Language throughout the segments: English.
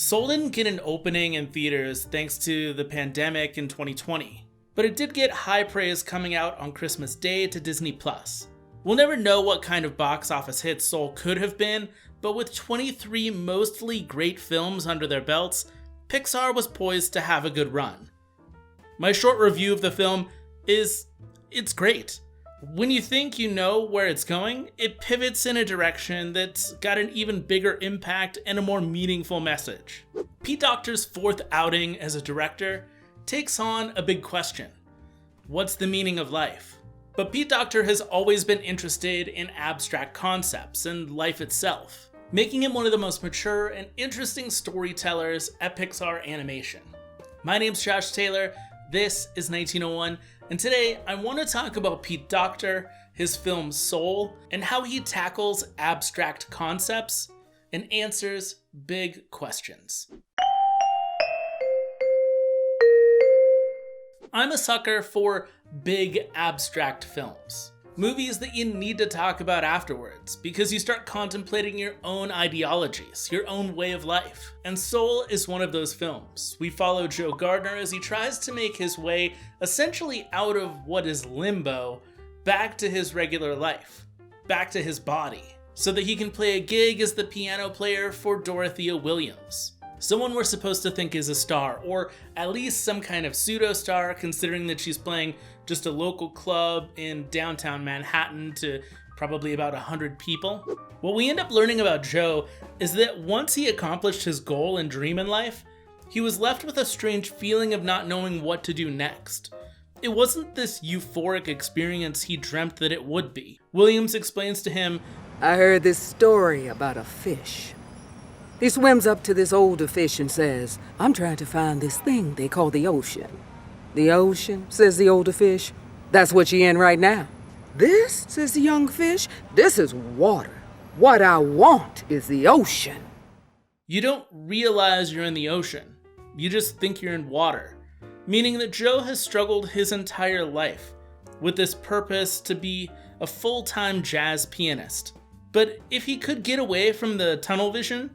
Soul didn't get an opening in theaters thanks to the pandemic in 2020, but it did get high praise coming out on Christmas Day to Disney+. We'll never know what kind of box office hit Soul could have been, but with 23 mostly great films under their belts, Pixar was poised to have a good run. My short review of the film is, it's great. When you think you know where it's going, it pivots in a direction that's got an even bigger impact and a more meaningful message. Pete Docter's fourth outing as a director takes on a big question. What's the meaning of life? But Pete Docter has always been interested in abstract concepts and life itself, making him one of the most mature and interesting storytellers at Pixar Animation. My name's Josh Taylor, this is 1901, and today I want to talk about Pete Docter, his film Soul, and how he tackles abstract concepts and answers big questions. I'm a sucker for big abstract films. Movies that you need to talk about afterwards because you start contemplating your own ideologies, your own way of life. And Soul is one of those films. We follow Joe Gardner as he tries to make his way essentially out of what is limbo back to his regular life, back to his body, so that he can play a gig as the piano player for Dorothea Williams. Someone we're supposed to think is a star, or at least some kind of pseudo-star, considering that she's playing just a local club in downtown Manhattan to probably about 100 people. What we end up learning about Joe is that once he accomplished his goal and dream in life, he was left with a strange feeling of not knowing what to do next. It wasn't this euphoric experience he dreamt that it would be. Williams explains to him, I heard this story about a fish. He swims up to this older fish and says, I'm trying to find this thing they call the ocean. The ocean, says the older fish. That's what you're in right now. This, says the young fish, this is water. What I want is the ocean. You don't realize you're in the ocean. You just think you're in water. Meaning that Joe has struggled his entire life with this purpose to be a full-time jazz pianist. But if he could get away from the tunnel vision,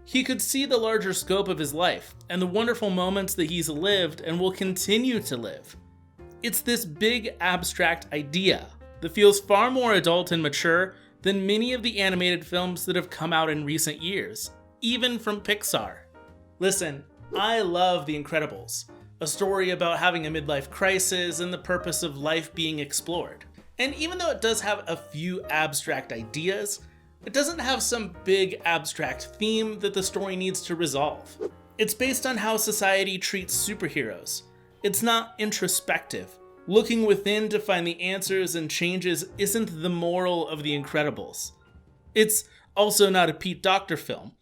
he could see the larger scope of his life and the wonderful moments that he's lived and will continue to live. It's this big abstract idea that feels far more adult and mature than many of the animated films that have come out in recent years, even from Pixar. Listen, I love The Incredibles, a story about having a midlife crisis and the purpose of life being explored. And even though it does have a few abstract ideas, it doesn't have some big abstract theme that the story needs to resolve. It's based on how society treats superheroes. It's not introspective. Looking within to find the answers and changes isn't the moral of The Incredibles. It's also not a Pete Docter film.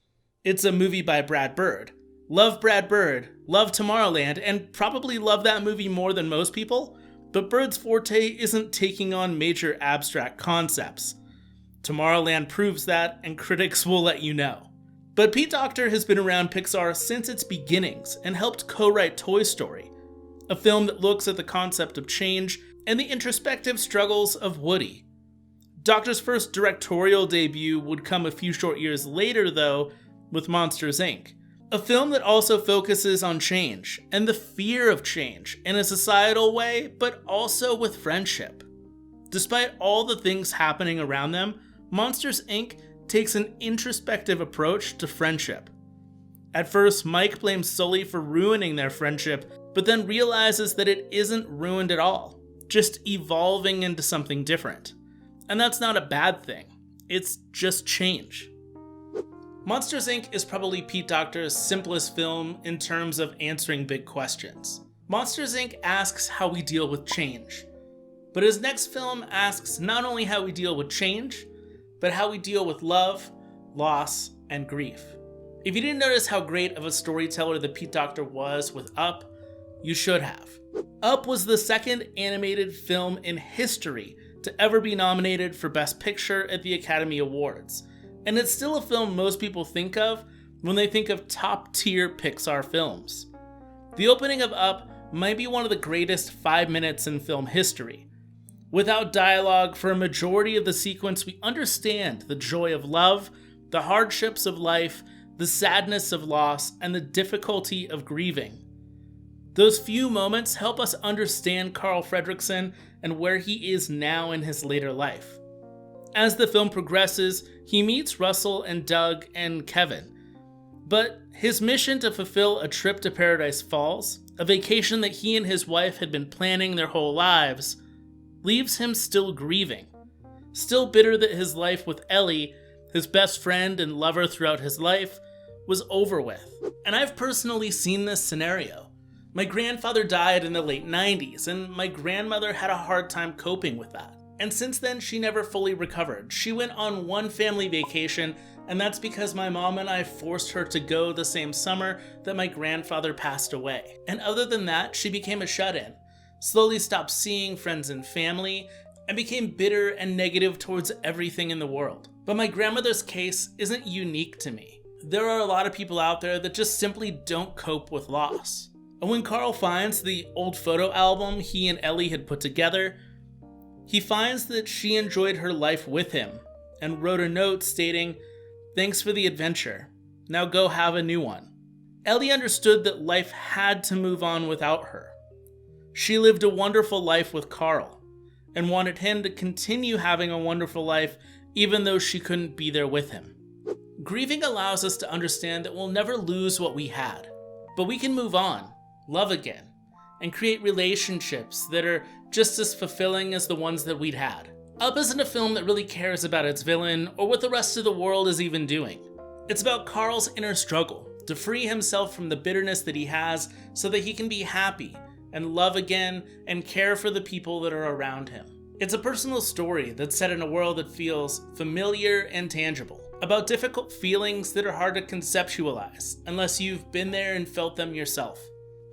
It's a movie by Brad Bird. Love Brad Bird, love Tomorrowland, and probably love that movie more than most people, but Bird's forte isn't taking on major abstract concepts. Tomorrowland proves that, and critics will let you know. But Pete Docter has been around Pixar since its beginnings and helped co-write Toy Story, a film that looks at the concept of change and the introspective struggles of Woody. Docter's first directorial debut would come a few short years later, though, with Monsters, Inc., a film that also focuses on change and the fear of change in a societal way, but also with friendship. Despite all the things happening around them, Monsters, Inc. takes an introspective approach to friendship. At first, Mike blames Sully for ruining their friendship, but then realizes that it isn't ruined at all, just evolving into something different. And that's not a bad thing, it's just change. Monsters, Inc. is probably Pete Docter's simplest film in terms of answering big questions. Monsters, Inc. asks how we deal with change. But his next film asks not only how we deal with change, but how we deal with love, loss, and grief. If you didn't notice how great of a storyteller that Pete Docter was with Up, you should have. Up was the second animated film in history to ever be nominated for Best Picture at the Academy Awards, and it's still a film most people think of when they think of top-tier Pixar films. The opening of Up might be one of the greatest 5 minutes in film history. Without dialogue, for a majority of the sequence, we understand the joy of love, the hardships of life, the sadness of loss, and the difficulty of grieving. Those few moments help us understand Carl Fredricksen and where he is now in his later life. As the film progresses, he meets Russell and Doug and Kevin, but his mission to fulfill a trip to Paradise Falls, a vacation that he and his wife had been planning their whole lives, leaves him still grieving, still bitter that his life with Ellie, his best friend and lover throughout his life, was over with. And I've personally seen this scenario. My grandfather died in the late 90s, and my grandmother had a hard time coping with that. And since then, she never fully recovered. She went on one family vacation, and that's because my mom and I forced her to go the same summer that my grandfather passed away. And other than that, she became a shut-in, slowly stopped seeing friends and family, and became bitter and negative towards everything in the world. But my grandmother's case isn't unique to me. There are a lot of people out there that just simply don't cope with loss. And when Carl finds the old photo album he and Ellie had put together, he finds that she enjoyed her life with him and wrote a note stating, "Thanks for the adventure. Now go have a new one." Ellie understood that life had to move on without her. She lived a wonderful life with Carl and wanted him to continue having a wonderful life even though she couldn't be there with him. Grieving allows us to understand that we'll never lose what we had, but we can move on, love again, and create relationships that are just as fulfilling as the ones that we'd had. Up isn't a film that really cares about its villain or what the rest of the world is even doing. It's about Carl's inner struggle to free himself from the bitterness that he has so that he can be happy and love again and care for the people that are around him. It's a personal story that's set in a world that feels familiar and tangible, about difficult feelings that are hard to conceptualize unless you've been there and felt them yourself.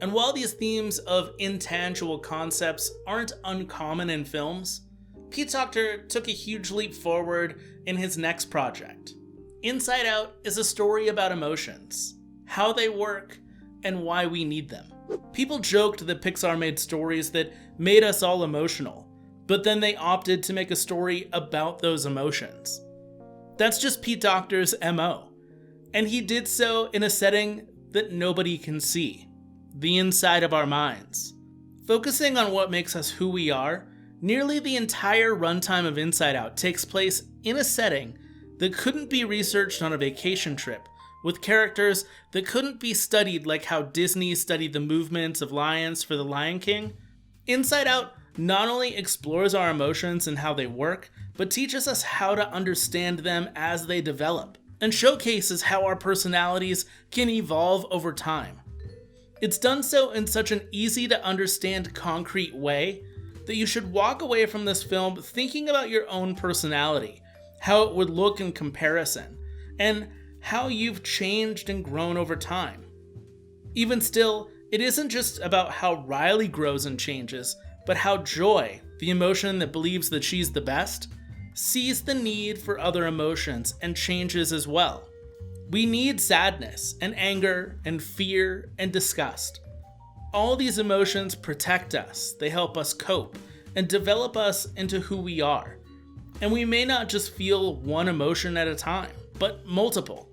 And while these themes of intangible concepts aren't uncommon in films, Pete Docter took a huge leap forward in his next project. Inside Out is a story about emotions, how they work, and why we need them. People joked that Pixar made stories that made us all emotional, but then they opted to make a story about those emotions. That's just Pete Docter's MO, and he did so in a setting that nobody can see, the inside of our minds. Focusing on what makes us who we are, nearly the entire runtime of Inside Out takes place in a setting that couldn't be researched on a vacation trip, with characters that couldn't be studied like how Disney studied the movements of lions for The Lion King. Inside Out not only explores our emotions and how they work, but teaches us how to understand them as they develop, and showcases how our personalities can evolve over time. It's done so in such an easy to understand, concrete way that you should walk away from this film thinking about your own personality, how it would look in comparison, and how you've changed and grown over time. Even still, it isn't just about how Riley grows and changes, but how Joy, the emotion that believes that she's the best, sees the need for other emotions and changes as well. We need sadness and anger and fear and disgust. All these emotions protect us, they help us cope, and develop us into who we are. And we may not just feel one emotion at a time, but multiple,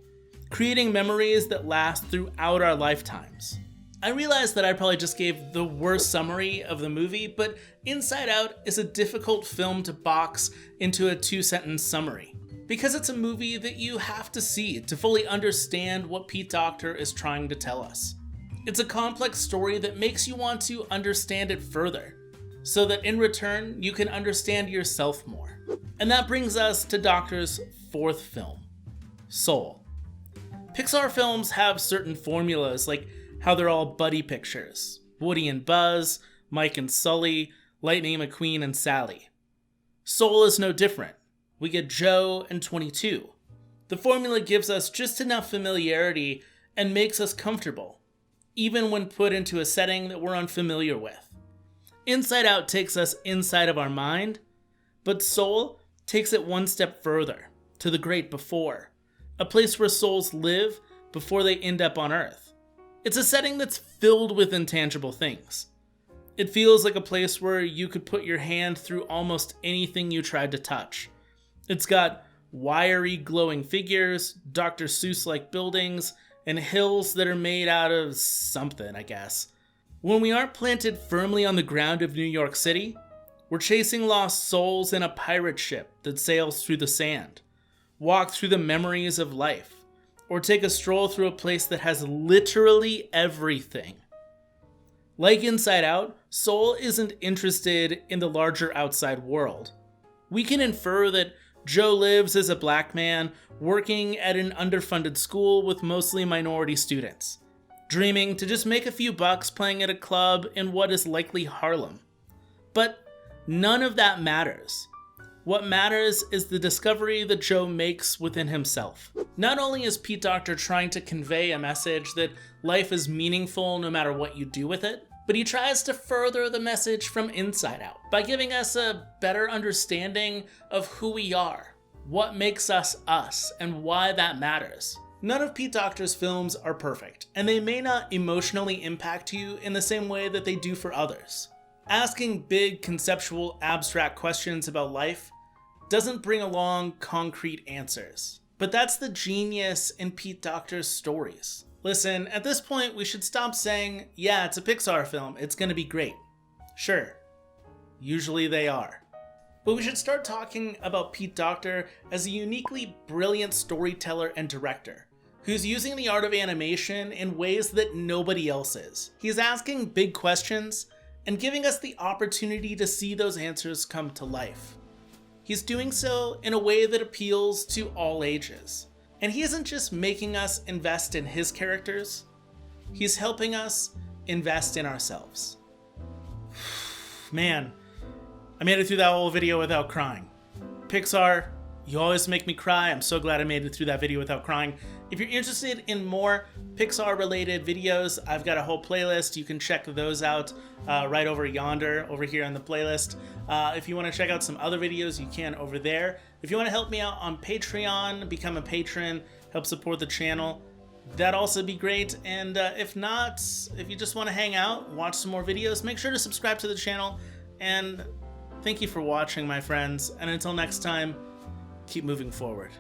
creating memories that last throughout our lifetimes. I realize that I probably just gave the worst summary of the movie, but Inside Out is a difficult film to box into a 2-sentence summary, because it's a movie that you have to see to fully understand what Pete Docter is trying to tell us. It's a complex story that makes you want to understand it further, so that in return, you can understand yourself more. And that brings us to Docter's fourth film, Soul. Pixar films have certain formulas, like how they're all buddy pictures, Woody and Buzz, Mike and Sully, Lightning McQueen and Sally. Soul is no different. We get Joe and 22. The formula gives us just enough familiarity and makes us comfortable, even when put into a setting that we're unfamiliar with. Inside Out takes us inside of our mind, but Soul takes it one step further, to the great before, a place where souls live before they end up on Earth. It's a setting that's filled with intangible things. It feels like a place where you could put your hand through almost anything you tried to touch. It's got wiry glowing figures, Dr. Seuss-like buildings, and hills that are made out of something, I guess. When we aren't planted firmly on the ground of New York City, we're chasing lost souls in a pirate ship that sails through the sand, walk through the memories of life, or take a stroll through a place that has literally everything. Like Inside Out, Soul isn't interested in the larger outside world. We can infer that Joe lives as a black man working at an underfunded school with mostly minority students, dreaming to just make a few bucks playing at a club in what is likely Harlem. But none of that matters. What matters is the discovery that Joe makes within himself. Not only is Pete Docter trying to convey a message that life is meaningful no matter what you do with it, but he tries to further the message from inside out by giving us a better understanding of who we are, what makes us us, and why that matters. None of Pete Docter's films are perfect, and they may not emotionally impact you in the same way that they do for others. Asking big, conceptual, abstract questions about life doesn't bring along concrete answers. But that's the genius in Pete Docter's stories. Listen, at this point, we should stop saying, yeah, it's a Pixar film, it's gonna be great. Sure, usually they are. But we should start talking about Pete Docter as a uniquely brilliant storyteller and director, who's using the art of animation in ways that nobody else is. He's asking big questions and giving us the opportunity to see those answers come to life. He's doing so in a way that appeals to all ages. And he isn't just making us invest in his characters, he's helping us invest in ourselves. Man, I made it through that whole video without crying. Pixar, you always make me cry. I'm so glad I made it through that video without crying. If you're interested in more Pixar-related videos, I've got a whole playlist. You can check those out right over yonder, over here on the playlist. If you want to check out some other videos, you can over there. If you want to help me out on Patreon, become a patron, help support the channel, that'd also be great. And if not, if you just want to hang out, watch some more videos, make sure to subscribe to the channel. And thank you for watching, my friends. And until next time, keep moving forward.